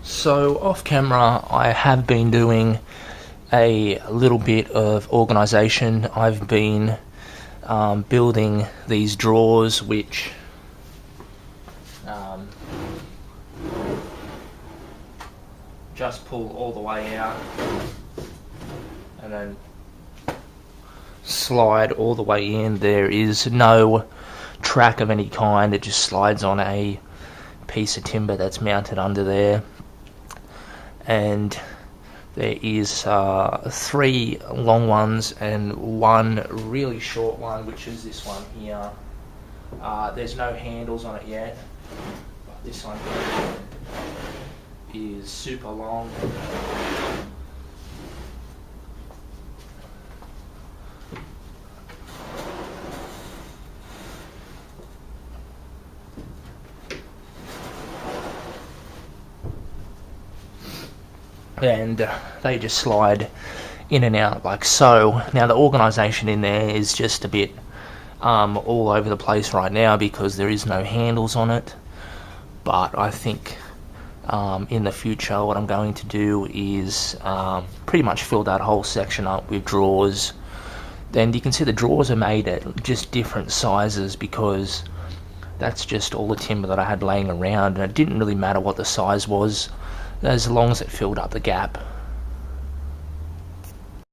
So off camera, I have been doing a little bit of organisation. I've been building these drawers, which just pull all the way out and then slide all the way in. There is no track of any kind. It just slides on a piece of timber that's mounted under there, and there is 3 long ones and 1 really short one, which is this one here. There's no handles on it yet, but this one here is super long. And they just slide in and out like so. Now the organisation in there is just a bit all over the place right now because there is no handles on it, but I think in the future what I'm going to do is pretty much fill that whole section up with drawers. Then you can see the drawers are made at just different sizes because that's just all the timber that I had laying around, and it didn't really matter what the size was as long as it filled up the gap.